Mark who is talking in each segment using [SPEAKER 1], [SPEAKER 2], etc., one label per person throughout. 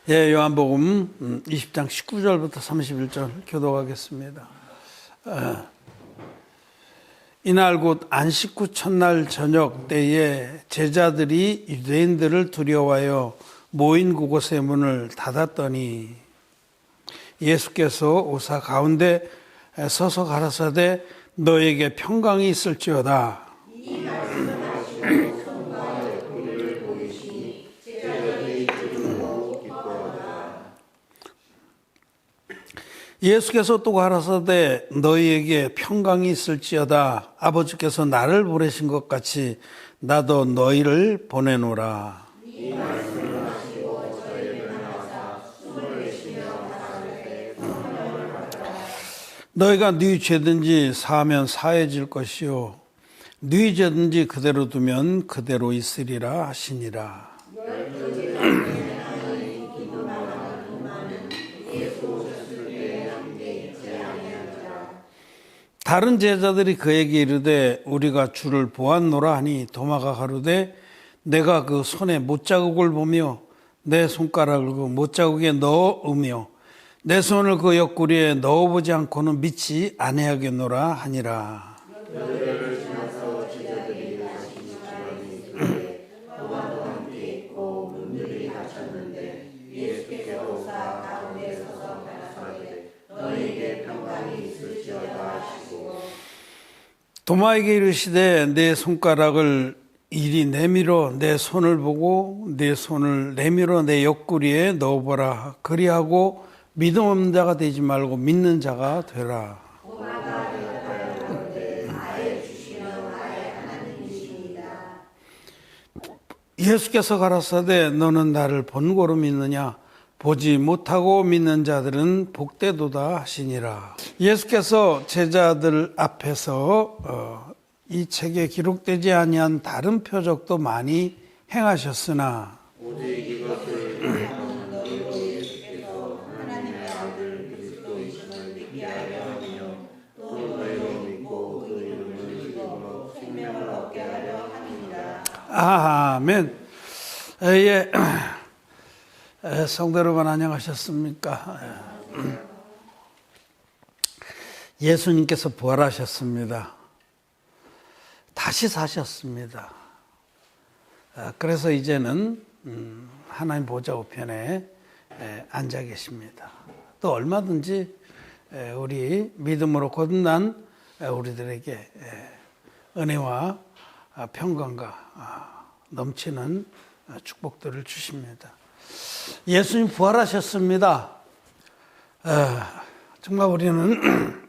[SPEAKER 1] 예, 요한복음 20장 19절부터 31절 교독하겠습니다. 이날 곧 안식 후 첫날 저녁 때에 제자들이 유대인들을 두려워하여 모인 그곳의 문을 닫았더니 예수께서 오사 가운데 서서 가라사대 너에게 평강이 있을지어다. 예수께서 또 가라사대 너희에게 평강이 있을지어다. 아버지께서 나를 보내신 것 같이 나도 너희를 보내노라. 너희가 네 죄든지 사하면 사해질 것이요 네 죄든지 그대로 두면 그대로 있으리라 하시니라. 다른 제자들이 그에게 이르되 우리가 주를 보았노라 하니 도마가 가로되 내가 그 손에 못자국을 보며 내 손가락을 그 못자국에 넣으며 내 손을 그 옆구리에 넣어보지 않고는 믿지 아니하겠노라 하니라. 도마에게 이르시되 내 손가락을 이리 내밀어 내 손을 보고 내 손을 내밀어 내 옆구리에 넣어보라. 그리하고 믿음 없는 자가 되지 말고 믿는 자가 되라. 예수께서 가라사대 너는 나를 본고로 믿느냐? 보지 못하고 믿는 자들은 복되도다 하시니라. 예수께서 제자들 앞에서 이 책에 기록되지 아니한 다른 표적도 많이 행하셨으나 오직 이것을 너희로 예수께서 하나님의 아들 그리스도이심을 믿게 하려 하며 또 너희로 믿고 그 이름을 믿음으로 생명을 얻게 하려 함이니라. 아멘. 예. 성도 여러분 안녕하셨습니까? 예수님께서 부활하셨습니다. 다시 사셨습니다. 그래서 이제는 하나님 보좌 우편에 앉아 계십니다. 또 얼마든지 우리 믿음으로 거듭난 우리들에게 은혜와 평강과 넘치는 축복들을 주십니다. 예수님 부활하셨습니다. 정말 우리는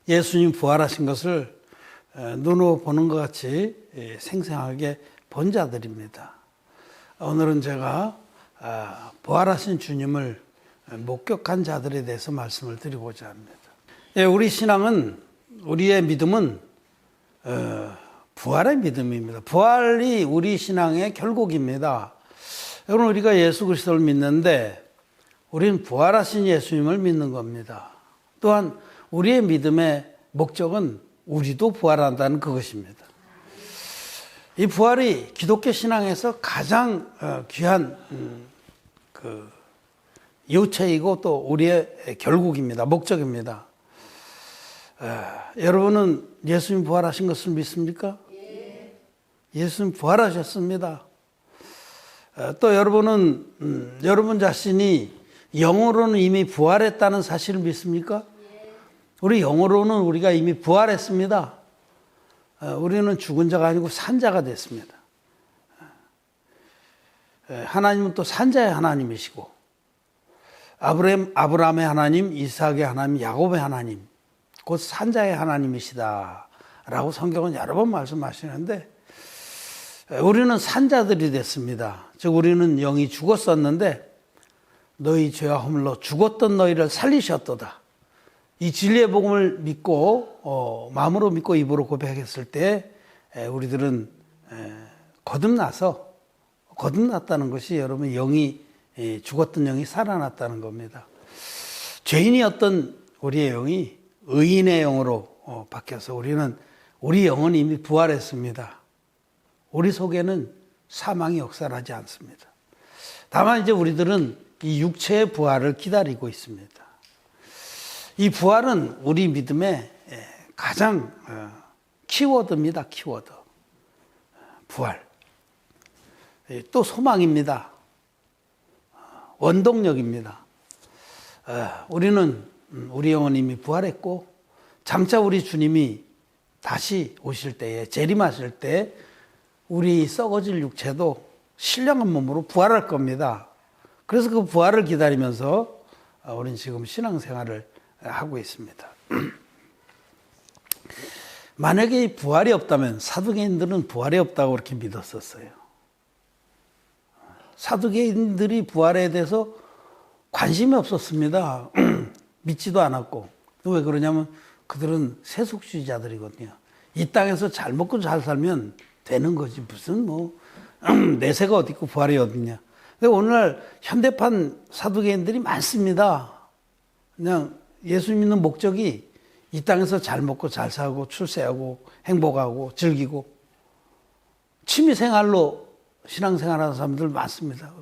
[SPEAKER 1] 예수님 부활하신 것을 눈으로 보는 것 같이 생생하게 본 자들입니다. 오늘은 제가 부활하신 주님을 목격한 자들에 대해서 말씀을 드리고자 합니다. 우리 신앙은, 우리의 믿음은 부활의 믿음입니다. 부활이 우리 신앙의 결국입니다. 여러분, 우리가 예수 그리스도를 믿는데 우리는 부활하신 예수님을 믿는 겁니다. 또한 우리의 믿음의 목적은 우리도 부활한다는 그것입니다. 이 부활이 기독교 신앙에서 가장 귀한 그 요체이고 또 우리의 결국입니다. 목적입니다. 여러분은 예수님 부활하신 것을 믿습니까? 예. 예수님 부활하셨습니다. 또 여러분은 여러분 자신이 영으로는 이미 부활했다는 사실을 믿습니까? 우리 영으로는 우리가 이미 부활했습니다. 우리는 죽은 자가 아니고 산 자가 됐습니다. 하나님은 또 산자의 하나님이시고 아브라함의 하나님, 이삭의 하나님, 야곱의 하나님, 곧 산자의 하나님이시다 라고 성경은 여러 번 말씀하시는데 우리는 산자들이 됐습니다. 즉 우리는 영이 죽었었는데 너희 죄와 허물로 죽었던 너희를 살리셨도다. 이 진리의 복음을 믿고 마음으로 믿고 입으로 고백했을 때 우리들은 거듭났다는 것이 여러분 영이 죽었던 영이 살아났다는 겁니다. 죄인이었던 우리의 영이 의인의 영으로 바뀌어서 우리 영은 이미 부활했습니다. 우리 속에는 사망이 역사하지 않습니다. 다만 이제 우리들은 이 육체의 부활을 기다리고 있습니다. 이 부활은 우리 믿음의 가장 키워드입니다. 키워드. 부활. 또 소망입니다. 원동력입니다. 우리는 우리 영혼 이미 부활했고 장차 우리 주님이 다시 오실 때에 재림하실 때 우리 썩어질 육체도 신령한 몸으로 부활할 겁니다. 그래서 그 부활을 기다리면서 우리는 지금 신앙생활을 하고 있습니다. 만약에 이 부활이 없다면 사두개인들은 부활이 없다고 그렇게 믿었었어요. 사두개인들이 부활에 대해서 관심이 없었습니다. 믿지도 않았고. 왜 그러냐면 그들은 세속주의자들이거든요. 이 땅에서 잘 먹고 잘 살면 되는 거지. 무슨 내세가 어디 있고 부활이 어딨냐. 근데 오늘날 현대판 사두개인들이 많습니다. 그냥 예수 믿는 목적이 이 땅에서 잘 먹고 잘 살고 출세하고 행복하고 즐기고 취미생활로 신앙생활하는 사람들 많습니다.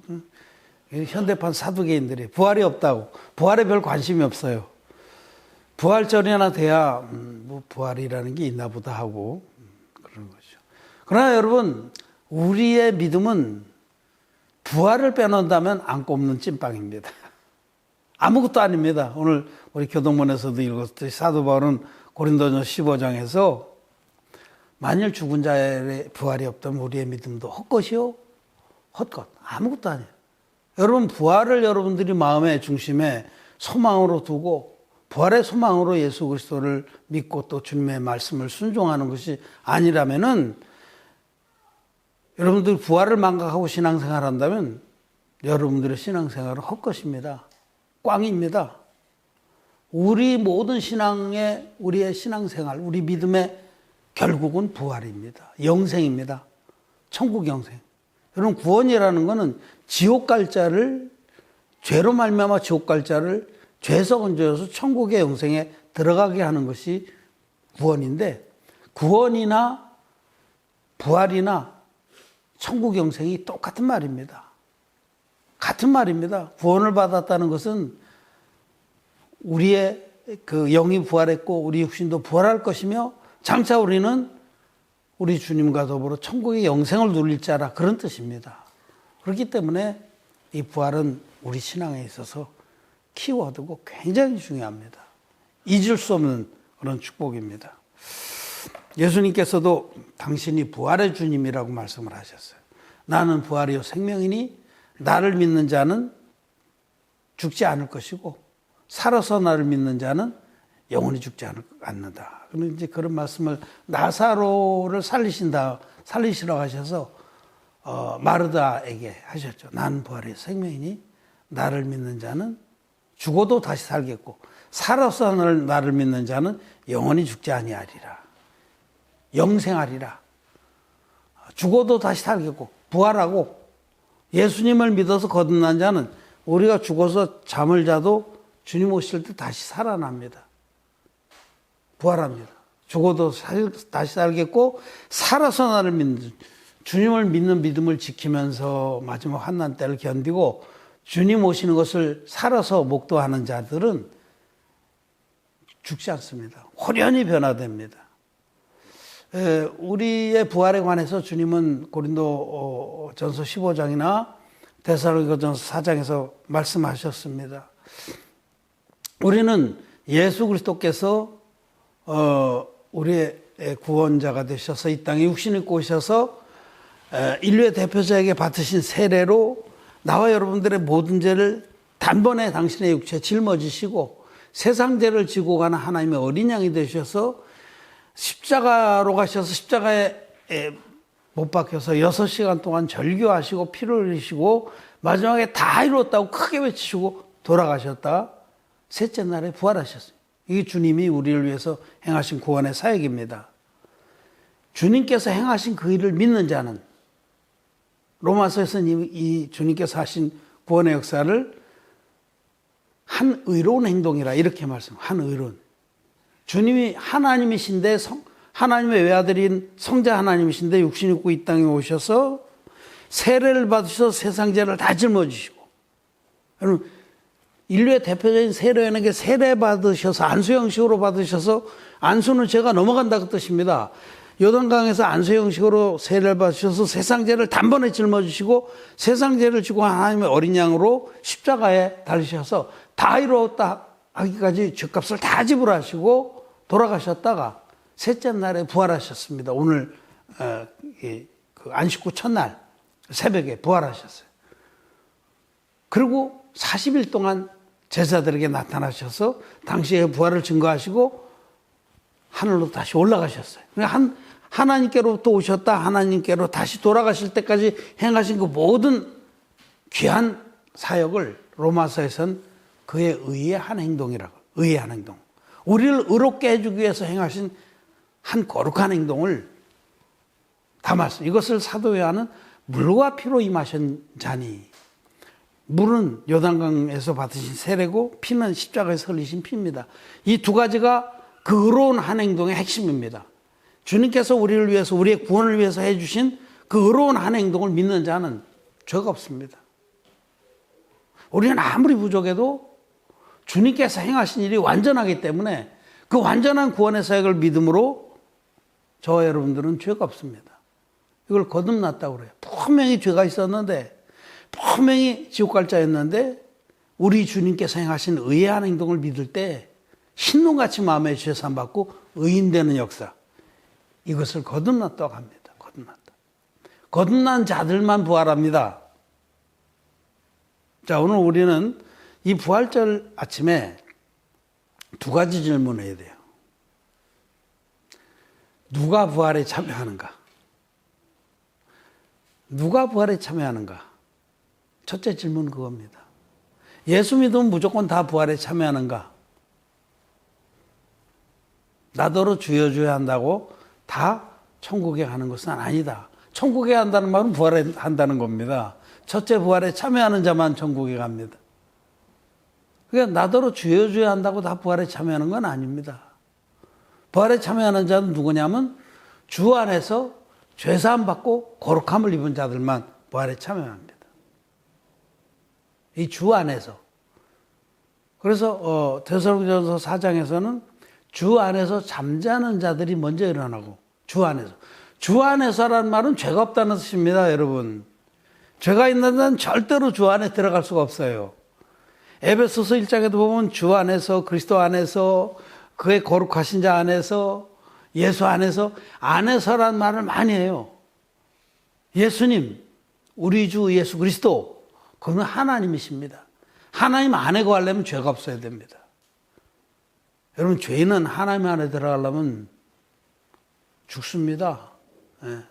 [SPEAKER 1] 현대판 사두개인들이 부활이 없다고, 부활에 별 관심이 없어요. 부활절이나 돼야 부활이라는 게 있나 보다 하고 그런 거죠. 그러나 여러분, 우리의 믿음은 부활을 빼놓는다면 안 꼽는 찐빵입니다. 아무것도 아닙니다. 오늘 우리 교동문에서도 읽었듯이 사도 바울은 고린도전서 15장에서 만일 죽은 자의 부활이 없다면 우리의 믿음도 헛것이요? 헛것. 아무것도 아니에요. 여러분, 부활을 여러분들이 마음의 중심에 소망으로 두고 부활의 소망으로 예수 그리스도를 믿고 또 주님의 말씀을 순종하는 것이 아니라면은 여러분들이 부활을 망각하고 신앙생활 한다면 여러분들의 신앙생활은 헛것입니다. 꽝입니다. 우리 모든 우리의 신앙생활, 우리 믿음의 결국은 부활입니다. 영생입니다. 천국 영생. 여러분, 구원이라는 것은 지옥 갈 자를, 죄로 말미암아 지옥 갈 자를 죄에서 건져서 천국의 영생에 들어가게 하는 것이 구원인데, 구원이나 부활이나 천국 영생이 똑같은 말입니다. 같은 말입니다. 구원을 받았다는 것은 우리의 그 영이 부활했고 우리 육신도 부활할 것이며 장차 우리는 우리 주님과 더불어 천국의 영생을 누릴 자라, 그런 뜻입니다. 그렇기 때문에 이 부활은 우리 신앙에 있어서 키워드고 굉장히 중요합니다. 잊을 수 없는 그런 축복입니다. 예수님께서도 당신이 부활의 주님이라고 말씀을 하셨어요. 나는 부활이요 생명이니 나를 믿는 자는 죽지 않을 것이고 살아서 나를 믿는 자는 영원히 죽지 않는다. 그런 이제 그런 말씀을 나사로를 살리시라고 하셔서 마르다에게 하셨죠. 나는 부활의 생명이니 나를 믿는 자는 죽어도 다시 살겠고 살아서 나를 믿는 자는 영원히 죽지 아니하리라. 영생하리라. 죽어도 다시 살겠고 부활하고 예수님을 믿어서 거듭난 자는 우리가 죽어서 잠을 자도 주님 오실 때 다시 살아납니다. 부활합니다. 죽어도 다시 살겠고 살아서 나를 믿는, 주님을 믿는 믿음을 지키면서 마지막 환난 때를 견디고 주님 오시는 것을 살아서 목도하는 자들은 죽지 않습니다. 호련히 변화됩니다. 우리의 부활에 관해서 주님은 고린도전서 15장이나 데살로니가전서 4장에서 말씀하셨습니다. 우리는 예수 그리스도께서 우리의 구원자가 되셔서 이 땅에 육신 입고 오셔서 인류의 대표자에게 받으신 세례로 나와 여러분들의 모든 죄를 단번에 당신의 육체에 짊어지시고 세상 죄를 지고 가는 하나님의 어린 양이 되셔서 십자가로 가셔서 십자가에 못 박혀서 6시간 동안 절규하시고 피를 흘리시고 마지막에 다 이루었다고 크게 외치시고 돌아가셨다. 셋째 날에 부활하셨어요. 이게 주님이 우리를 위해서 행하신 구원의 사역입니다. 주님께서 행하신 그 일을 믿는 자는 로마서에서는 이 주님께서 하신 구원의 역사를 한 의로운 행동이라 이렇게 한 의로운. 주님이 하나님이신데 하나님의 외아들인 성자 하나님이신데 육신 입고 이 땅에 오셔서 세례를 받으셔서 세상 죄를 다 짊어지시고, 여러분 인류의 대표적인 세례라는 게 세례 받으셔서 안수 형식으로 받으셔서, 안수는 죄가 넘어간다 그 뜻입니다. 요단강에서 안수 형식으로 세례를 받으셔서 세상 죄를 단번에 짊어지시고 세상 죄를 지고 하나님의 어린 양으로 십자가에 달리셔서 다 이루었다 하기까지 죄값을 다 지불하시고 돌아가셨다가 셋째 날에 부활하셨습니다. 오늘 그 안식구 첫날 새벽에 부활하셨어요. 그리고 40일 동안 제자들에게 나타나셔서 당시의 부활을 증거하시고 하늘로 다시 올라가셨어요. 하나님께로부터 오셨다 하나님께로 다시 돌아가실 때까지 행하신 그 모든 귀한 사역을 로마서에서는 그의 의의 한 행동이라고, 의의 한 행동. 우리를 의롭게 해주기 위해서 행하신 한 거룩한 행동을 담았어요. 이것을 사도 요한은 물과 피로 임하신 자니, 물은 요단강에서 받으신 세례고 피는 십자가에서 흘리신 피입니다. 이 두 가지가 그 의로운 한 행동의 핵심입니다. 주님께서 우리를 위해서, 우리의 구원을 위해서 해주신 그 의로운 한 행동을 믿는 자는 죄가 없습니다. 우리는 아무리 부족해도 주님께서 행하신 일이 완전하기 때문에 그 완전한 구원의 사역을 믿음으로 저와 여러분들은 죄가 없습니다. 이걸 거듭났다고 그래요. 분명히 죄가 있었는데, 분명히 지옥 갈 자였는데 우리 주님께서 행하신 의의 한 행동을 믿을 때 신눈같이 마음에 죄산 받고 의인되는 역사, 이것을 거듭났다고 합니다. 거듭났다. 거듭난 자들만 부활합니다. 자, 오늘 우리는 이 부활절 아침에 두 가지 질문을 해야 돼요. 누가 부활에 참여하는가? 누가 부활에 참여하는가? 첫째 질문은 그겁니다. 예수 믿으면 무조건 다 부활에 참여하는가? 나더러 주여 주여 한다고 다 천국에 가는 것은 아니다. 천국에 간다는 말은 부활에 한다는 겁니다. 첫째 부활에 참여하는 자만 천국에 갑니다. 그러니까 나더러 주여 주여 한다고 다 부활에 참여하는 건 아닙니다. 부활에 참여하는 자는 누구냐면 주 안에서 죄사함 받고 거룩함을 입은 자들만 부활에 참여합니다. 이 주 안에서. 그래서 데살로니가전서 4장에서는 주 안에서 잠자는 자들이 먼저 일어나고, 주 안에서. 주 안에서라는 말은 죄가 없다는 뜻입니다, 여러분. 죄가 있는 자는 절대로 주 안에 들어갈 수가 없어요. 에베소서 1장에도 보면 주 안에서, 그리스도 안에서, 그의 거룩하신 자 안에서, 예수 안에서, 안에서라는 말을 많이 해요. 예수님, 우리 주 예수 그리스도, 그는 하나님이십니다. 하나님 안에 거하려면 죄가 없어야 됩니다. 여러분, 죄는 하나님 안에 들어가려면 죽습니다. 예.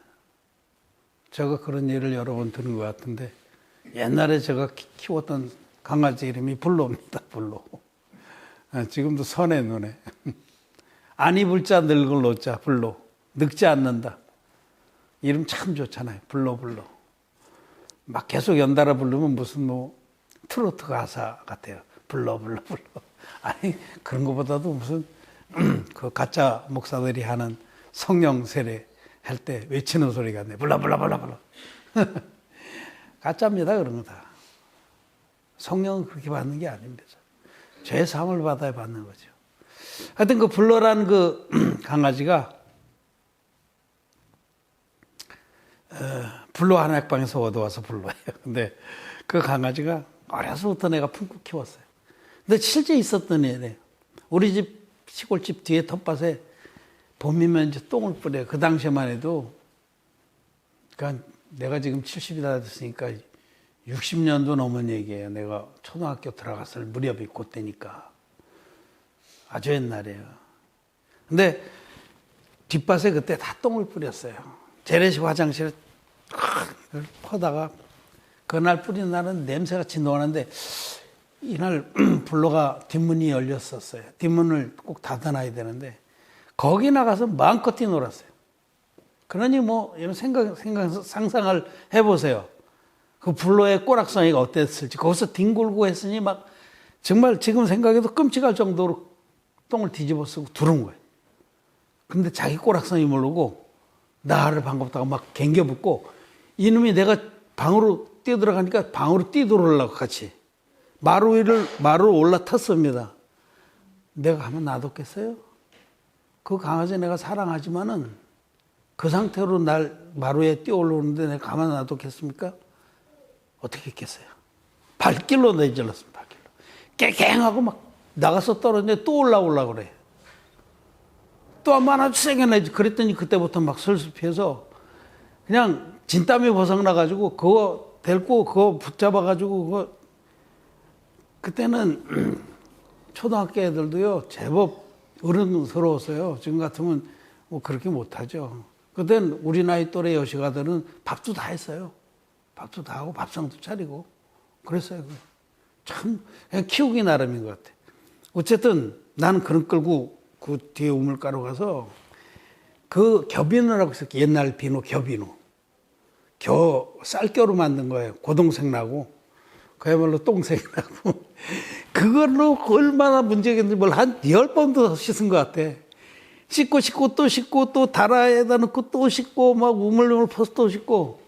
[SPEAKER 1] 제가 그런 예를 여러 번 들은 것 같은데, 옛날에 제가 키웠던 강아지 이름이 블로입니다. 블로. 지금도 선해 눈에. 안 입을 자 늙을 노자 블로. 늙지 않는다. 이름 참 좋잖아요. 블로 블로. 막 계속 연달아 부르면 무슨 뭐 트로트 가사 같아요. 블로 블로 블로. 아니 그런 것보다도 무슨 그 가짜 목사들이 하는 성령 세례 할 때 외치는 소리 같네. 블라 블라 블라 블라. 가짜입니다. 그런 거 다. 성령은 그렇게 받는 게 아닙니다. 죄 사함을 받아야 받는 거죠. 하여튼 그 블러라는 그 강아지가 블러 한약방에서 얻어와서 블러예요. 근데 그 강아지가 어려서부터 내가 품고 키웠어요. 근데 실제 있었던 애래요. 우리 집 시골집 뒤에 텃밭에 봄이면 이제 똥을 뿌려요. 그 당시에만 해도, 그러니까 내가 지금 70이 다 됐으니까 60년도 넘은 얘기예요. 내가 초등학교 들어갔을 무렵이 그때니까. 아주 옛날이에요. 근데 뒷밭에 그때 다 똥을 뿌렸어요. 재래식 화장실에 퍼다가 그날 뿌린 날은 냄새가 진동하는데 이날 블로가 뒷문이 열렸었어요. 뒷문을 꼭 닫아놔야 되는데 거기 나가서 마음껏 뛰놀았어요. 그러니 뭐 이런 상상을 해보세요. 그 블로의 꼬락서니가 어땠을지. 거기서 뒹굴고 했으니 막 정말 지금 생각해도 끔찍할 정도로 똥을 뒤집어 쓰고 두른 거예요. 근데 자기 꼬락서니 모르고 나를 반갑다고 막 갱겨붙고, 이놈이 내가 방으로 뛰어들어가니까 방으로 뛰어들어오려고 같이. 마루 올라탔습니다. 내가 가만 놔뒀겠어요? 그 강아지 내가 사랑하지만은 그 상태로 날 마루에 뛰어 올라오는데 내가 가만 놔뒀겠습니까? 어떻게 했겠어요? 발길로 내질렀습니다. 발길로. 깨갱하고 막 나가서 떨어지는데 또 올라오려고 그래. 또 한 번 아주 세게 내지. 그랬더니 그때부터 막 슬슬 피해서 그냥 진땀이 벗어나가지고 그거 데리고 그거 붙잡아가지고 그거 그때는 초등학교 애들도요 제법 어른스러웠어요. 지금 같으면 뭐 그렇게 못하죠. 그때는 우리 나이 또래 여시가들은 밥도 다 했어요. 밥도 다 하고 밥상도 차리고 그랬어요. 참 그냥 키우기 나름인 것 같아. 어쨌든 나는 그런 끌고 그 뒤에 우물가로 가서 그 겹비누라고 했었 옛날 비누 겹비누. 쌀겨로 만든 거예요. 고동색 나고 그야말로 똥색 나고 그걸로 얼마나 문제겠는지 뭘 한 10번도 씻은 것 같아. 씻고 또 씻고 또 다라에다 넣고 또 씻고 막 우물우물 퍼서 또 씻고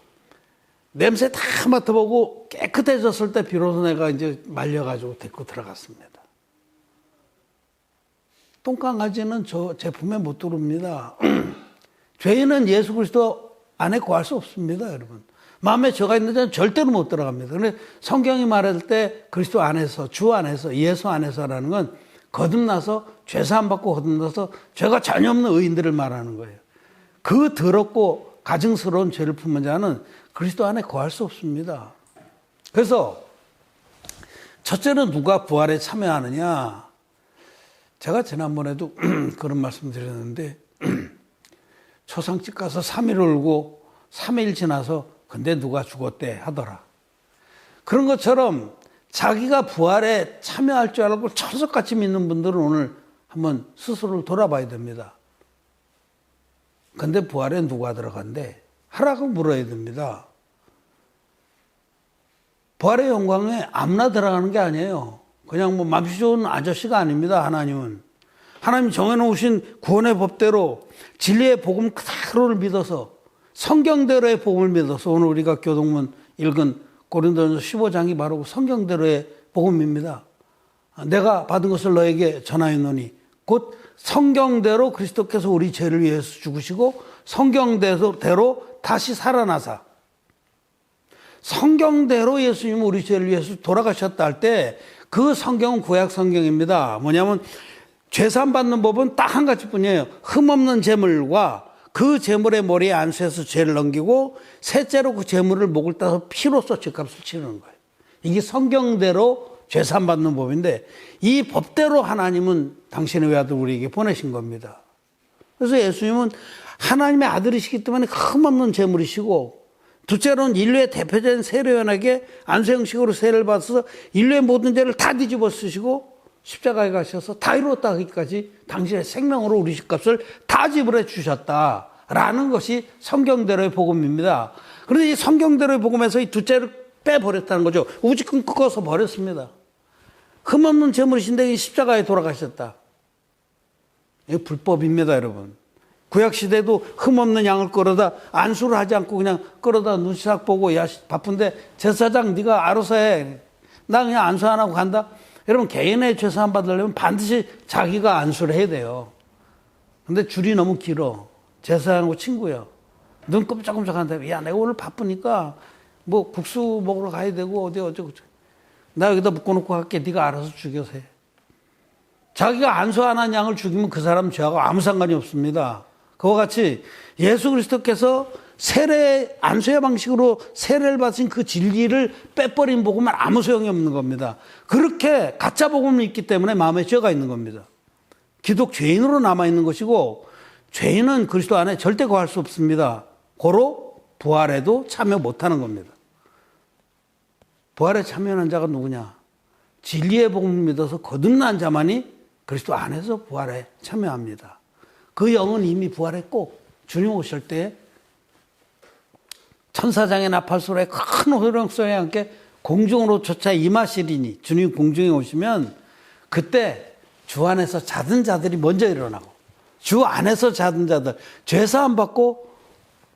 [SPEAKER 1] 냄새 다 맡아보고 깨끗해졌을 때 비로소 내가 이제 말려가지고 데리고 들어갔습니다. 똥강아지는 저 제품에 못 들어옵니다. 죄인은 예수 그리스도 안에 구할 수 없습니다, 여러분. 마음에 죄가 있는 자는 절대로 못 들어갑니다. 그런데 성경이 말할 때 그리스도 안에서, 주 안에서, 예수 안에서라는 건 거듭나서 죄사함 받고 거듭나서 죄가 전혀 없는 의인들을 말하는 거예요. 그 더럽고 가증스러운 죄를 품은 자는 그리스도 안에 거할 수 없습니다. 그래서 첫째는 누가 부활에 참여하느냐. 제가 지난번에도 그런 말씀 드렸는데 초상집 가서 3일 울고 3일 지나서 근데 누가 죽었대 하더라. 그런 것처럼 자기가 부활에 참여할 줄 알고 철석같이 믿는 분들은 오늘 한번 스스로를 돌아봐야 됩니다. 근데 부활에 누가 들어간대? 하라고 물어야 됩니다. 부활의 영광에 아무나 들어가는 게 아니에요. 그냥 뭐 맘씨 좋은 아저씨가 아닙니다. 하나님은. 하나님 정해놓으신 구원의 법대로 진리의 복음 그대로를 믿어서 성경대로의 복음을 믿어서 오늘 우리가 교동문 읽은 고린도전서 15장이 바로 성경대로의 복음입니다. 내가 받은 것을 너에게 전하였노니 곧 성경대로 그리스도께서 우리 죄를 위해서 죽으시고 성경대로 다시 살아나사 성경대로 예수님은 우리 죄를 위해서 돌아가셨다 할 때 그 성경은 구약 성경입니다. 뭐냐면 죄산 받는 법은 딱 한 가지뿐이에요. 흠없는 제물과 그 제물의 머리에 안수해서 죄를 넘기고 셋째로 그 제물을 목을 따서 피로써 죄값을 치르는 거예요. 이게 성경대로 죄산 받는 법인데 이 법대로 하나님은 당신의 외아들 우리에게 보내신 겁니다. 그래서 예수님은 하나님의 아들이시기 때문에 흠없는 제물이시고 둘째로는 인류의 대표적인 세례요한에게 안수 형식으로 세례를 받아서 인류의 모든 죄를 다 뒤집어 쓰시고 십자가에 가셔서 다 이루었다 하기까지 당신의 생명으로 우리 집값을 다 지불해 주셨다라는 것이 성경대로의 복음입니다. 그런데 이 성경대로의 복음에서 이 둘째를 빼버렸다는 거죠. 우지끈 꺾어서 버렸습니다. 흠없는 제물이신데 이 십자가에 돌아가셨다. 이게 불법입니다, 여러분. 구약시대도 흠없는 양을 끌어다 안수를 하지 않고 그냥 끌어다 눈치삭 보고 야 바쁜데 제사장 네가 알아서 해. 나 그냥 안수 안 하고 간다. 여러분 개인의 죄사함 받으려면 반드시 자기가 안수를 해야 돼요. 근데 줄이 너무 길어. 제사장하고 친구야. 눈 끔짝끔짝한데 야 내가 오늘 바쁘니까 뭐 국수 먹으러 가야 되고 어쩌고 나 여기다 묶어놓고 갈게. 네가 알아서 죽여서 해. 자기가 안수 안 한 양을 죽이면 그 사람 죄하고 아무 상관이 없습니다. 그와 같이 예수 그리스도께서 세례 안수의 방식으로 세례를 받으신 그 진리를 빼버린 복음은 아무 소용이 없는 겁니다. 그렇게 가짜 복음이 있기 때문에 마음에 죄가 있는 겁니다. 기독 죄인으로 남아있는 것이고 죄인은 그리스도 안에 절대 거할 수 없습니다. 고로 부활에도 참여 못하는 겁니다. 부활에 참여하는 자가 누구냐? 진리의 복음을 믿어서 거듭난 자만이 그리스도 안에서 부활에 참여합니다. 그 영은 이미 부활했고 주님 오실 때 천사장의 나팔소리에 큰 호령소리와 함께 공중으로 쫓아 임하시리니 주님 공중에 오시면 그때 주 안에서 자든 자들이 먼저 일어나고 주 안에서 자든 자들 죄사함 받고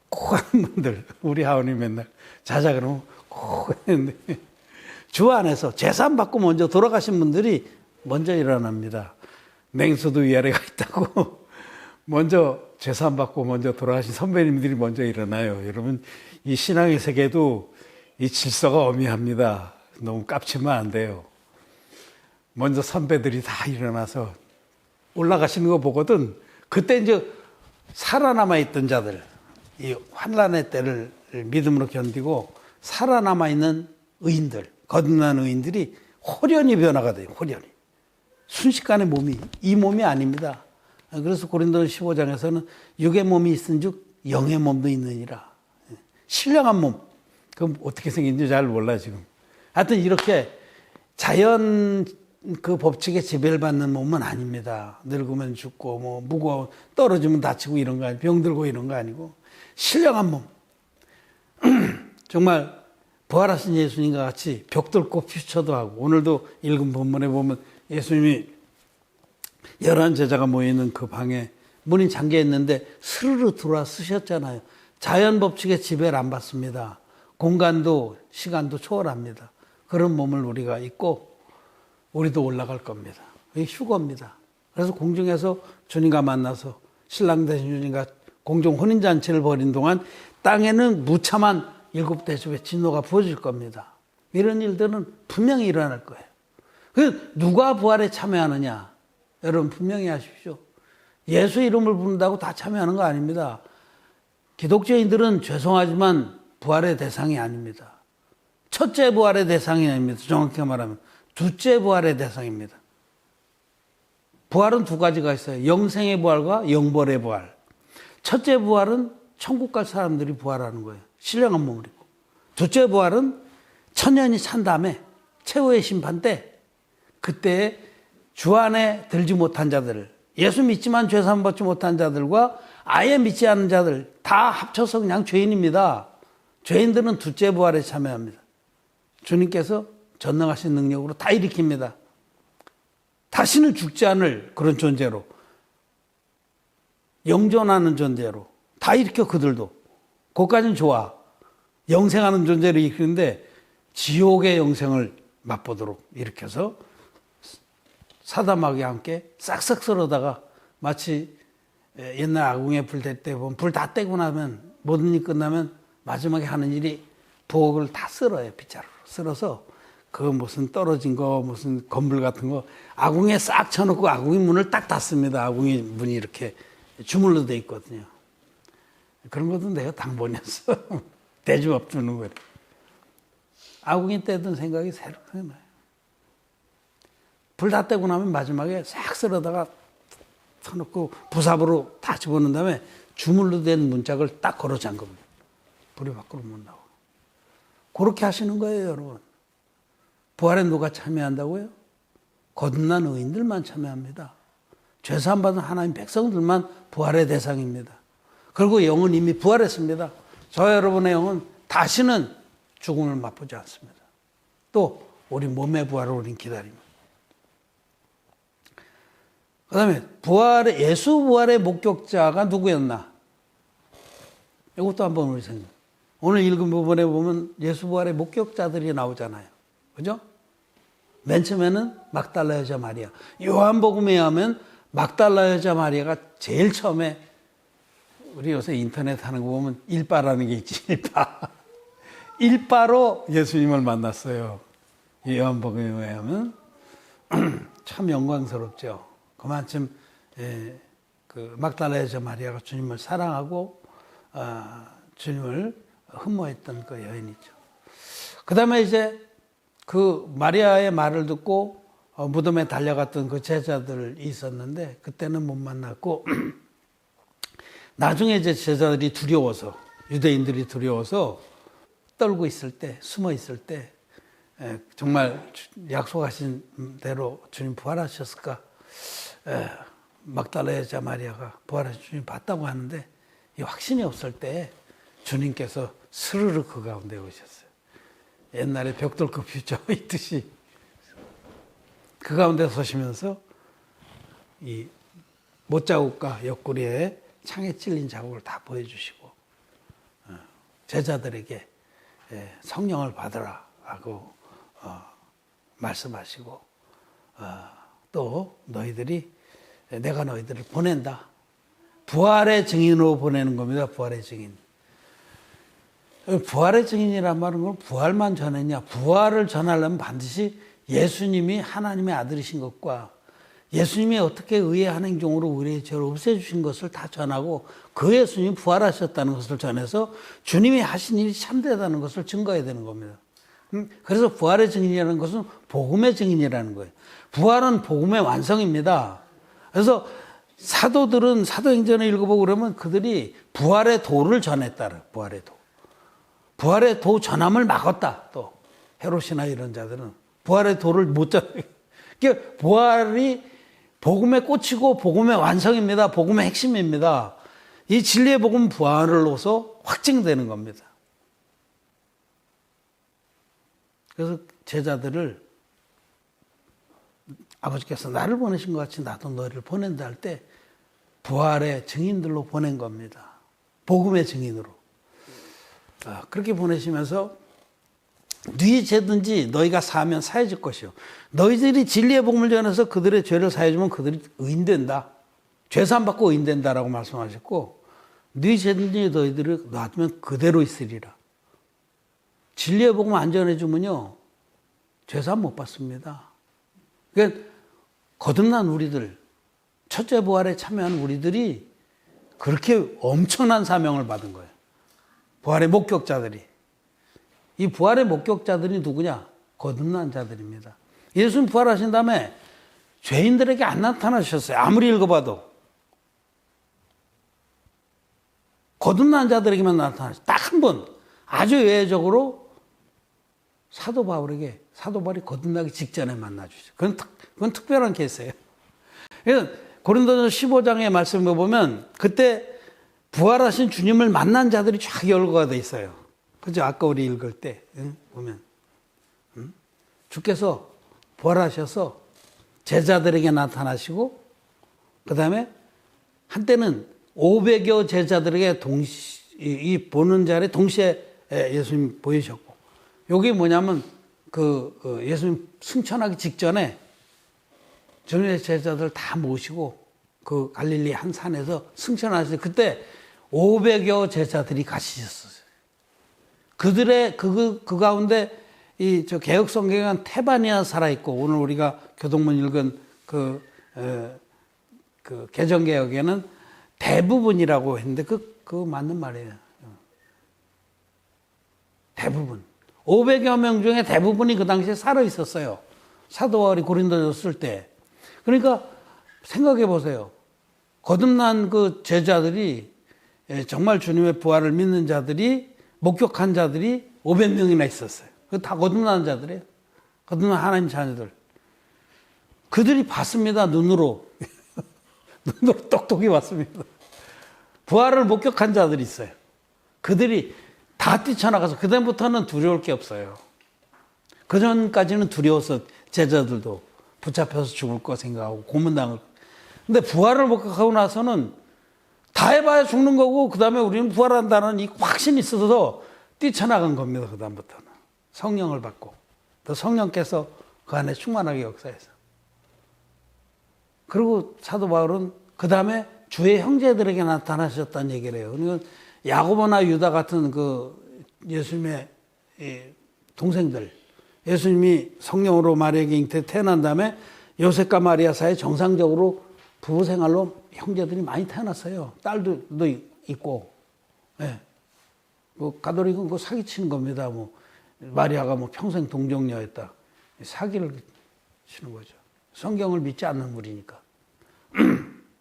[SPEAKER 1] 코 가는 분들 우리 하원이 맨날 자자 그러면 꼭 했는데 주 안에서 재산 받고 먼저 돌아가신 분들이 먼저 일어납니다. 냉수도 위아래가 있다고 먼저 재산 받고 먼저 돌아가신 선배님들이 먼저 일어나요. 여러분 이 신앙의 세계도 이 질서가 엄미합니다. 너무 깝치면 안 돼요. 먼저 선배들이 다 일어나서 올라가시는 거 보거든. 그때 이제 살아남아 있던 자들, 이 환란의 때를 믿음으로 견디고 살아남아 있는 의인들, 거듭난 의인들이 호련히 변화가 돼요. 호련히. 순식간에 몸이 이 몸이 아닙니다. 그래서 고린도서 15장에서는 육의 몸이 있은즉 영의 몸도 있느니라. 신령한 몸. 그럼 어떻게 생긴지 잘 몰라 지금. 하여튼 이렇게 자연 그 법칙에 지배를 받는 몸은 아닙니다. 늙으면 죽고 뭐 무거워 떨어지면 다치고 이런 거 아니고 병들고 이런 거 아니고 신령한 몸. 정말 부활하신 예수님과 같이 벽돌고 피쳐도 하고 오늘도 읽은 본문에 보면 예수님이 11 제자가 모여있는 그 방에 문이 잠겨 있는데 스르르 들어와 쓰셨잖아요. 자연 법칙에 지배를 안 받습니다. 공간도 시간도 초월합니다. 그런 몸을 우리가 입고 우리도 올라갈 겁니다. 이게 휴거입니다. 그래서 공중에서 주님과 만나서 신랑 되신 주님과 공중 혼인잔치를 벌인 동안 땅에는 무참한 7대접의 진노가 부어질 겁니다. 이런 일들은 분명히 일어날 거예요. 그 누가 부활에 참여하느냐? 여러분 분명히 하십시오. 예수 이름을 부른다고 다 참여하는 거 아닙니다. 기독교인들은 죄송하지만 부활의 대상이 아닙니다. 첫째 부활의 대상이 아닙니다. 정확히 말하면 둘째 부활의 대상입니다. 부활은 두 가지가 있어요. 영생의 부활과 영벌의 부활. 첫째 부활은 천국 갈 사람들이 부활하는 거예요. 신령한 몸을 입고. 둘째 부활은 천년이 찬 다음에 최후의 심판 때 그때 주 안에 들지 못한 자들을 예수 믿지만 죄 사함 받지 못한 자들과 아예 믿지 않는 자들 다 합쳐서 그냥 죄인입니다. 죄인들은 둘째 부활에 참여합니다. 주님께서 전능하신 능력으로 다 일으킵니다. 다시는 죽지 않을 그런 존재로 영존하는 존재로 다 일으켜 그들도 그것까지는 좋아. 영생하는 존재로 일으키는데 지옥의 영생을 맛보도록 일으켜서 사담하게 함께 싹싹 썰어다가 마치 옛날 아궁이에 불 댈 때 보면 불 다 떼고 나면 모든 일 끝나면 마지막에 하는 일이 부엌을 다 썰어요. 빗자루로 썰어서 그 무슨 떨어진 거 무슨 건물 같은 거 아궁이에 싹 쳐놓고 아궁이 문을 딱 닫습니다. 아궁이 문이 이렇게 주물로 돼 있거든요. 그런 것도 내가 당번이었어. 대주업 주는 거래. 아궁이 떼던 생각이 새롭게 나요. 불 다 떼고 나면 마지막에 싹 썰어다가 터놓고 부삽으로 다 집어넣은 다음에 주물로 된 문짝을 딱 걸어 잠깁니다. 불이 밖으로 못 나오고. 그렇게 하시는 거예요, 여러분. 부활에 누가 참여한다고요? 거듭난 의인들만 참여합니다. 죄사함 받은 하나님 백성들만 부활의 대상입니다. 그리고 영은 이미 부활했습니다. 저 여러분의 영은 다시는 죽음을 맛보지 않습니다. 또 우리 몸의 부활을 우리는 기다립니다. 그 다음에 예수 부활의 목격자가 누구였나? 이것도 한번 우리 생각. 오늘 읽은 부분에 보면 예수 부활의 목격자들이 나오잖아요. 그죠? 맨 처음에는 막달라 여자 마리아. 요한복음에 하면 막달라 여자 마리아가 제일 처음에 우리 요새 인터넷 하는 거 보면 일바라는 게 있지. 일바로 예수님을 만났어요. 요한복음에 의하면 참 영광스럽죠. 그만큼 그 막달라 여자 마리아가 주님을 사랑하고 주님을 흠모했던 그 여인이죠. 그 다음에 이제 그 마리아의 말을 듣고 무덤에 달려갔던 그 제자들이 있었는데 그때는 못 만났고 나중에 이제 제자들이 두려워서 유대인들이 두려워서 떨고 있을 때 숨어 있을 때 정말 약속하신 대로 주님 부활하셨을까? 막달라 여자 마리아가 부활하신 주님 봤다고 하는데 이 확신이 없을 때 주님께서 스르르 그 가운데 오셨어요. 옛날에 벽돌 휘저 있듯이 그 가운데 서시면서 이 못자국과 옆구리에 창에 찔린 자국을 다 보여주시고 제자들에게 성령을 받으라 하고 말씀하시고 또 너희들이 내가 너희들을 보낸다. 부활의 증인으로 보내는 겁니다. 부활의 증인. 부활의 증인이란 말은 건 부활만 전했냐. 부활을 전하려면 반드시 예수님이 하나님의 아들이신 것과 예수님이 어떻게 의의 한 행동으로 우리의 죄를 없애주신 것을 다 전하고 그 예수님이 부활하셨다는 것을 전해서 주님이 하신 일이 참되다는 것을 증거해야 되는 겁니다. 그래서 부활의 증인이라는 것은 복음의 증인이라는 거예요. 부활은 복음의 완성입니다. 그래서 사도들은 사도행전을 읽어보고 그러면 그들이 부활의 도를 전했다. 부활의 도. 부활의 도 전함을 막았다. 또 헤롯이나 이런 자들은 부활의 도를 못 전해. 그러니까 부활이 복음의 꽃이고 복음의 완성입니다. 복음의 핵심입니다. 이 진리의 복음 부활로서 확증되는 겁니다. 그래서 제자들을 아버지께서 나를 보내신 것 같이 나도 너희를 보낸다 할 때 부활의 증인들로 보낸 겁니다. 복음의 증인으로. 그렇게 보내시면서 네 죄든지 너희가 사하면 사해질 것이요. 너희들이 진리의 복음을 전해서 그들의 죄를 사해주면 그들이 의인된다. 죄사함 받고 의인된다라고 말씀하셨고 네 죄든지 너희들을 놔두면 그대로 있으리라. 진리의 복음 안 전해주면요. 죄사함 못 받습니다. 그러니까 거듭난 우리들, 첫째 부활에 참여한 우리들이 그렇게 엄청난 사명을 받은 거예요. 부활의 목격자들이. 이 부활의 목격자들이 누구냐? 거듭난 자들입니다. 예수님 부활하신 다음에 죄인들에게 안 나타나셨어요. 아무리 읽어봐도. 거듭난 자들에게만 나타나셨어요. 딱 한 번. 아주 예외적으로 사도 바울에게, 사도 바울이 거듭나기 직전에 만나주죠. 그건 특별한 케이스예요. 그래서 고린도전서 15장의 말씀을 보면 그때 부활하신 주님을 만난 자들이 쫙 열거가 돼 있어요. 그죠? 아까 우리 읽을 때 보면 주께서 부활하셔서 제자들에게 나타나시고 그 다음에 한때는 500여 제자들에게 이 보는 자리에 동시에 예수님 보이셨고 여기 뭐냐면 예수님 승천하기 직전에 주님의 제자들 다 모시고 그 갈릴리 한 산에서 승천하실 때 그때 500여 제자들이 가시셨어요. 그들의 그 가운데 저 개혁 성경에는 태반이나 살아 있고 오늘 우리가 교동문 읽은 그 개정 개혁에는 대부분이라고 했는데 그 맞는 말이에요. 대부분 500여 명 중에 대부분이 그 당시에 살아 있었어요. 사도 바울이 고린도서 쓸 때. 그러니까 생각해 보세요. 거듭난 그 제자들이 정말 주님의 부활을 믿는 자들이 목격한 자들이 500명이나 있었어요. 다 거듭난 자들이에요. 거듭난 하나님 자녀들. 그들이 봤습니다. 눈으로. 눈으로 똑똑히 봤습니다. 부활을 목격한 자들이 있어요. 그들이 다 뛰쳐나가서 그다음부터는 두려울 게 없어요. 그전까지는 두려워서 제자들도 붙잡혀서 죽을 거 생각하고 고문당을. 근데 부활을 목격하고 나서는 다 해봐야 죽는 거고 그 다음에 우리는 부활한다는 이 확신이 있어서 뛰쳐나간 겁니다. 그 다음부터는. 성령을 받고 또 성령께서 그 안에 충만하게 역사해서. 그리고 사도 바울은 그 다음에 주의 형제들에게 나타나셨다는 얘기를 해요. 그러니까 야고보나 유다 같은 그 예수님의 동생들, 예수님이 성령으로 마리아에게 잉태 태어난 다음에 요셉과 마리아 사이에 정상적으로 부부 생활로 형제들이 많이 태어났어요. 딸도 있고, 예. 뭐 가톨릭은 그 사기치는 겁니다. 뭐 마리아가 뭐 평생 동정녀였다. 사기를 치는 거죠. 성경을 믿지 않는 무리니까.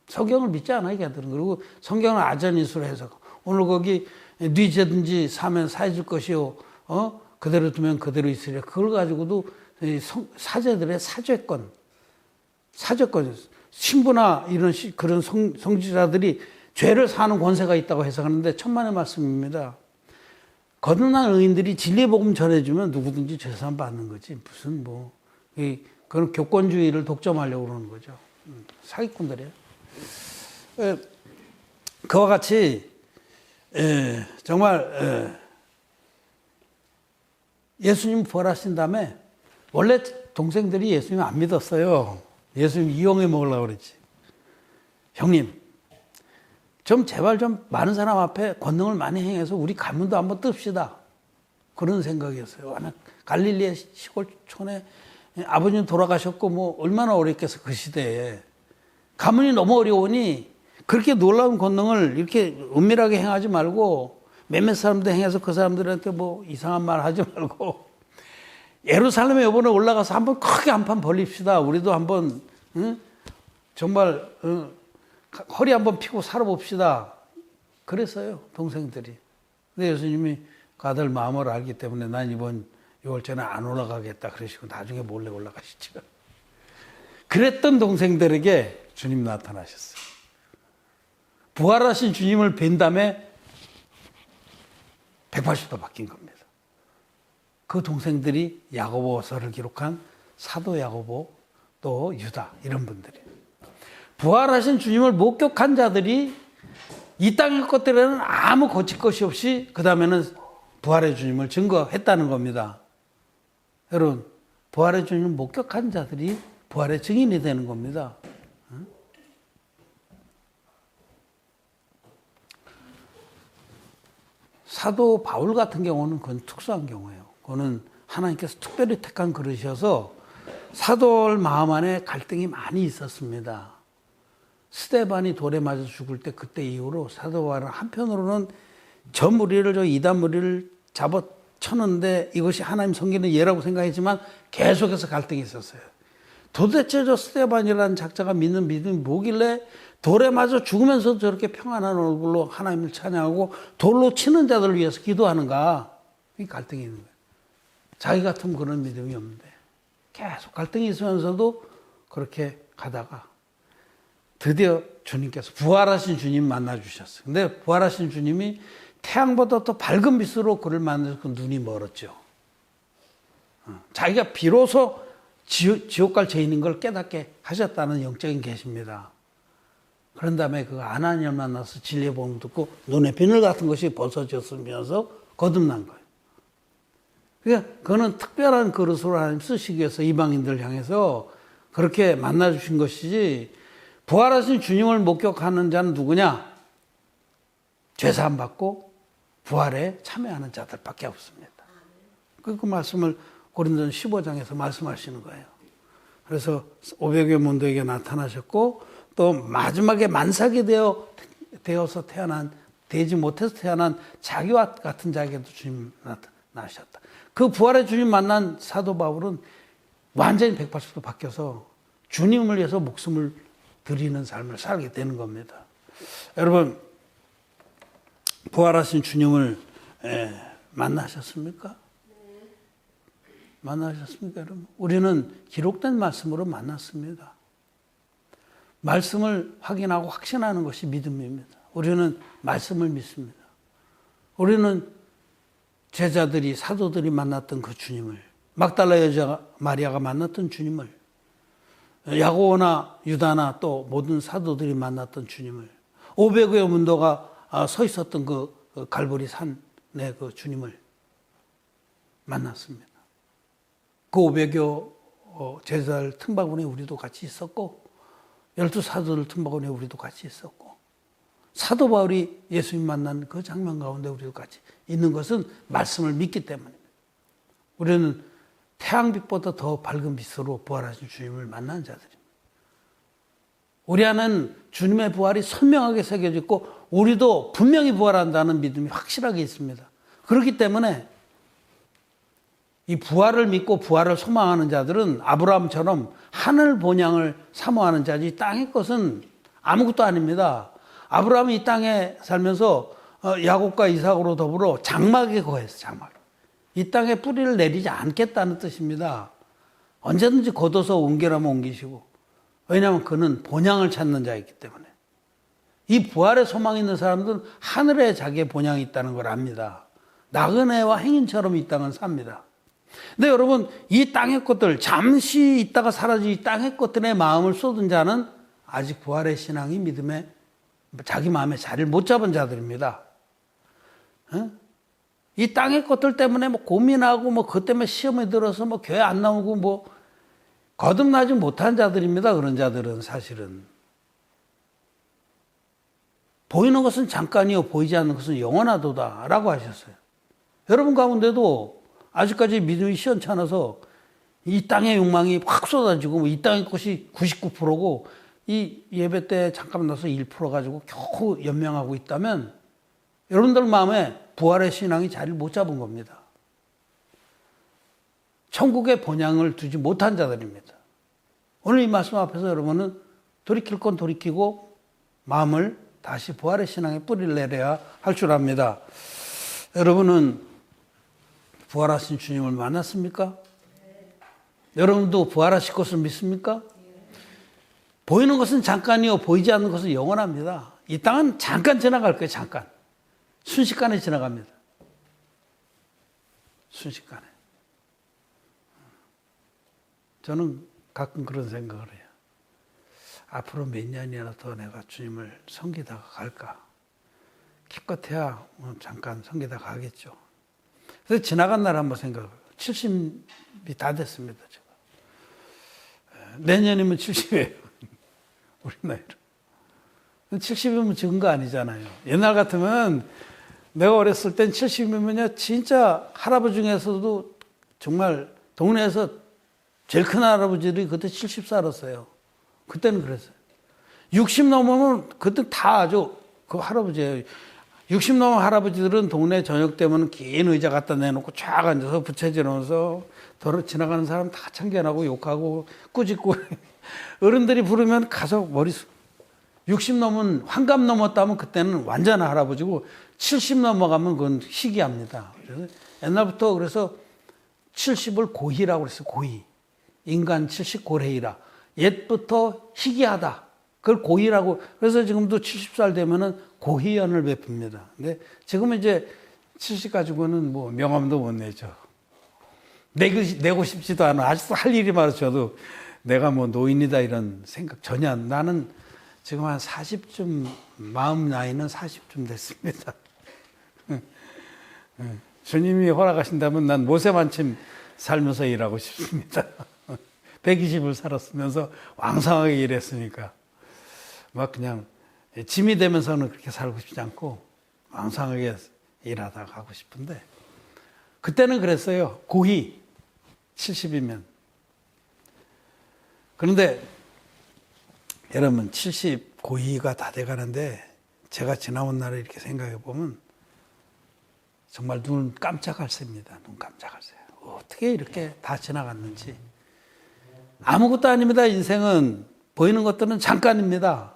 [SPEAKER 1] 성경을 믿지 않아요, 걔들은. 그리고 성경을 아전인수로 해서 오늘 거기 네 죄든지 사면 사해질 것이요, 그대로 두면 그대로 있으리라. 그걸 가지고도 사제들의 사죄권, 신부나 이런 그런 성지자들이 죄를 사는 권세가 있다고 해석하는데 천만의 말씀입니다. 거듭난 의인들이 진리의 복음 전해주면 누구든지 죄사함 받는 거지. 무슨 그런 교권주의를 독점하려고 그러는 거죠. 사기꾼들이에요. 그와 같이 정말 예수님 부활하신 다음에 원래 동생들이 예수님 안 믿었어요. 예수님 이용해 먹으려고 그랬지. 형님, 좀 제발 좀 많은 사람 앞에 권능을 많이 행해서 우리 가문도 한번 뜹시다. 그런 생각이었어요. 갈릴리의 시골촌에 아버님 돌아가셨고 뭐 얼마나 어렵겠어 그 시대에. 가문이 너무 어려우니 그렇게 놀라운 권능을 이렇게 은밀하게 행하지 말고 몇몇 사람들 행해서 그 사람들한테 뭐 이상한 말 하지 말고 예루살렘에 이번에 올라가서 한번 크게 한판 벌립시다. 우리도 한번 정말 허리 한번 펴고 살아봅시다. 그랬어요, 동생들이. 근데 예수님이 그 아들 마음을 알기 때문에 난 이번 6월절에 안 올라가겠다 그러시고 나중에 몰래 올라가시죠. 그랬던 동생들에게 주님 나타나셨어요. 부활하신 주님을 뵌 다음에 180도 바뀐 겁니다. 그 동생들이 야고보서를 기록한 사도 야고보 또 유다 이런 분들이 부활하신 주님을 목격한 자들이 이 땅의 것들에는 아무 거칠 것이 없이 그 다음에는 부활의 주님을 증거했다는 겁니다. 여러분 부활의 주님을 목격한 자들이 부활의 증인이 되는 겁니다. 사도 바울 같은 경우는 그건 특수한 경우예요. 그거는 하나님께서 특별히 택한 그릇이어서 사도의 마음 안에 갈등이 많이 있었습니다. 스데반이 돌에 맞아 죽을 때 그때 이후로 사도 바울은 한편으로는 저 무리를 저 이단 무리를 잡아 쳤는데 이것이 하나님 섬기는 예라고 생각했지만 계속해서 갈등이 있었어요. 도대체 저 스데반이라는 작자가 믿는 믿음이 뭐길래 돌에 맞아 죽으면서 저렇게 평안한 얼굴로 하나님을 찬양하고 돌로 치는 자들을 위해서 기도하는가? 이 갈등이 있는 거예요. 자기 같으면 그런 믿음이 없는데 계속 갈등이 있으면서도 그렇게 가다가 드디어 주님께서 부활하신 주님 만나주셨어요. 근데 부활하신 주님이 태양보다 더 밝은 빛으로 그를 만나서 그 눈이 멀었죠. 자기가 비로소 지옥 갈 죄인인 걸 깨닫게 하셨다는 영적인 계시입니다. 그런 다음에 그 아나니아를 만나서 진리의 복음을 듣고 눈에 비늘 같은 것이 벗어졌으면서 거듭난 거예요. 그러니까 그거는 특별한 그릇으로 하나님 쓰시기 위해서 이방인들 향해서 그렇게 만나주신 것이지 부활하신 주님을 목격하는 자는 누구냐? 죄사함 받고 부활에 참여하는 자들밖에 없습니다. 그 말씀을 고린도전 15장에서 말씀하시는 거예요. 그래서 500여 문도에게 나타나셨고 또 마지막에 만삭이 되어서 되지 못해서 태어난 자기와 같은 자에게도 주님 나타나셨다. 그 부활의 주님 만난 사도 바울은 완전히 180도 바뀌어서 주님을 위해서 목숨을 드리는 삶을 살게 되는 겁니다. 여러분 부활하신 주님을 만나셨습니까? 만나셨습니까, 여러분? 우리는 기록된 말씀으로 만났습니다. 말씀을 확인하고 확신하는 것이 믿음입니다. 우리는 말씀을 믿습니다. 우리는 제자들이 사도들이 만났던 그 주님을 막달라 여자 마리아가 만났던 주님을 야고보나 유다나 또 모든 사도들이 만났던 주님을 500여 문도가 서 있었던 그 갈보리 산의 그 주님을 만났습니다. 그 500여 제자들 틈바구니에 우리도 같이 있었고 12사도들 틈바구니에 우리도 같이 있었고 사도 바울이 예수님 만난 그 장면 가운데 우리도 같이 있는 것은 말씀을 믿기 때문입니다. 우리는 태양빛보다 더 밝은 빛으로 부활하신 주님을 만난 자들입니다. 우리 안에는 주님의 부활이 선명하게 새겨져 있고 우리도 분명히 부활한다는 믿음이 확실하게 있습니다. 그렇기 때문에 이 부활을 믿고 부활을 소망하는 자들은 아브라함처럼 하늘 본향을 사모하는 자지 땅의 것은 아무것도 아닙니다. 아브라함이 이 땅에 살면서 야곱과 이삭으로 더불어 장막에 거했어요. 장막. 이 땅에 뿌리를 내리지 않겠다는 뜻입니다. 언제든지 걷어서 옮기라면 옮기시고 왜냐하면 그는 본향을 찾는 자이기 때문에 이 부활의 소망이 있는 사람들은 하늘에 자기의 본향이 있다는 걸 압니다. 나그네와 행인처럼 이 땅은 삽니다. 근데 여러분 이 땅의 것들 잠시 있다가 사라진 이 땅의 것들에 마음을 쏟은 자는 아직 부활의 신앙이 믿음에 자기 마음에 자리를 못 잡은 자들입니다. 이 땅의 것들 때문에 뭐 고민하고 뭐 그것 때문에 시험에 들어서 뭐 교회 안 나오고 뭐 거듭나지 못한 자들입니다. 그런 자들은 사실은. 보이는 것은 잠깐이요 보이지 않는 것은 영원하도다 라고 하셨어요. 여러분 가운데도 아직까지 믿음이 시원찮아서 이 땅의 욕망이 확 쏟아지고 이 땅의 것이 99%고 이 예배 때 잠깐 나서 1% 가지고 겨우 연명하고 있다면 여러분들 마음에 부활의 신앙이 자리를 못 잡은 겁니다. 천국의 본향을 두지 못한 자들입니다. 오늘 이 말씀 앞에서 여러분은 돌이킬 건 돌이키고 마음을 다시 부활의 신앙에 뿌리를 내려야 할 줄 압니다. 여러분은 부활하신 주님을 만났습니까? 여러분도 부활하실 것을 믿습니까? 보이는 것은 잠깐이요 보이지 않는 것은 영원합니다. 이 땅은 잠깐 지나갈 거예요. 잠깐. 순식간에 지나갑니다. 순식간에. 저는 가끔 그런 생각을 해요. 앞으로 몇 년이나 더 내가 주님을 섬기다가 갈까? 기껏해야 잠깐 섬기다가 가겠죠. 그래서 지나간 날 한번 생각해요. 70이 다 됐습니다. 제가. 내년이면 70이에요. 우리 나이로. 70이면 적은 거 아니잖아요. 옛날 같으면 내가 어렸을 땐 70이면요 진짜 할아버지 중에서도 정말 동네에서 제일 큰 할아버지들이 그때 70 살았어요. 그때는 그랬어요. 60 넘으면 그때 다 아주 그 할아버지예요. 60 넘은 할아버지들은 동네 저녁 때면 긴 의자 갖다 내놓고 쫙 앉아서 부채질하면서 지나가는 사람 다 참견하고 욕하고 꾸짖고 어른들이 부르면 가서 머리속 60 넘은 환갑 넘었다면 그때는 완전 할아버지고 70 넘어가면 그건 희귀합니다. 그래서 옛날부터 그래서 70을 고희라고 그랬어요. 고희. 인간 70 고래이라. 옛부터 희귀하다. 그걸 고희라고. 그래서 지금도 70살 되면은 고희연을 베풉니다. 근데 지금은 이제 70 가지고는 뭐 명함도 못 내죠. 내고 싶지도 않아. 아직도 할 일이 많아. 저도 내가 뭐 노인이다 이런 생각 전혀 안. 나는 지금 한 40쯤, 마음 나이는 40쯤 됐습니다. 주님이 허락하신다면 난 모세만침 살면서 일하고 싶습니다. 120을 살았으면서 왕성하게 일했으니까. 막 그냥 짐이 되면서는 그렇게 살고 싶지 않고 왕성하게 일하다 가고 싶은데 그때는 그랬어요. 고희 70이면. 그런데 여러분 70 고희가 다 돼가는데 제가 지나온 날을 이렇게 생각해 보면 정말 눈 깜짝할 새입니다. 눈 깜짝할 새. 어떻게 이렇게 다 지나갔는지. 아무것도 아닙니다. 인생은 보이는 것들은 잠깐입니다.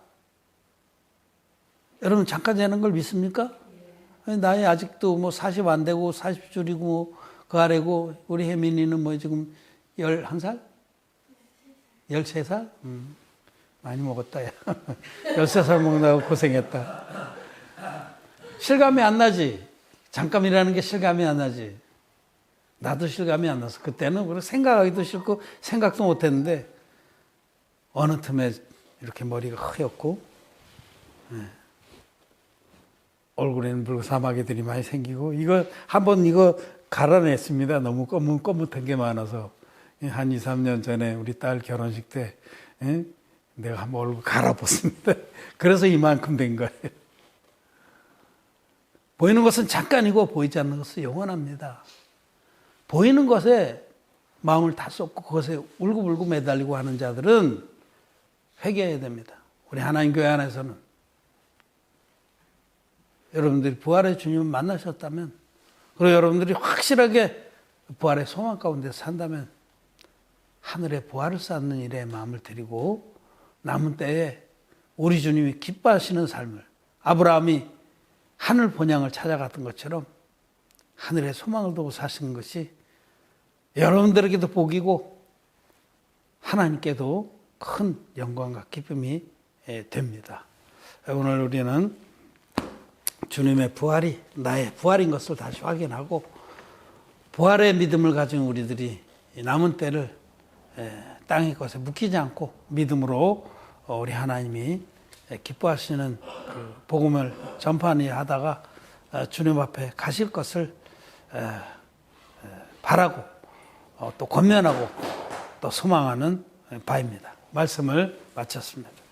[SPEAKER 1] 여러분 잠깐 되는 걸 믿습니까? 나이 아직도 뭐 40 안 되고 40줄이고 뭐 그 아래고 우리 혜민이는 뭐 지금 11살? 13살? 많이 먹었다. 야. 13살 먹는다고 고생했다. 실감이 안 나지. 잠깐이라는 게 실감이 안 나지. 나도 실감이 안 나서 그때는 생각하기도 싫고 생각도 못 했는데 어느 틈에 이렇게 머리가 허옇고 얼굴에는 붉은사마귀들이 많이 생기고 이거 한번 이거 갈아냈습니다. 너무 검은한 게 많아서 한 2, 3년 전에 우리 딸 결혼식 때 내가 한번 얼굴 갈아봤습니다. 그래서 이만큼 된 거예요. 보이는 것은 잠깐이고 보이지 않는 것은 영원합니다. 보이는 것에 마음을 다 쏟고 그것에 울고불고 매달리고 하는 자들은 회개해야 됩니다. 우리 하나님 교회 안에서는 여러분들이 부활의 주님을 만나셨다면 그리고 여러분들이 확실하게 부활의 소망 가운데 산다면 하늘의 부활을 쌓는 일에 마음을 들이고 남은 때에 우리 주님이 기뻐하시는 삶을 아브라함이 하늘 본향을 찾아갔던 것처럼 하늘의 소망을 두고 사시는 것이 여러분들에게도 복이고 하나님께도 큰 영광과 기쁨이 됩니다. 오늘 우리는 주님의 부활이 나의 부활인 것을 다시 확인하고 부활의 믿음을 가진 우리들이 남은 때를 땅의 것에 묵히지 않고 믿음으로 우리 하나님이 기뻐하시는 그 복음을 전파하니 하다가 주님 앞에 가실 것을 바라고 또 권면하고 또 소망하는 바입니다. 말씀을 마쳤습니다.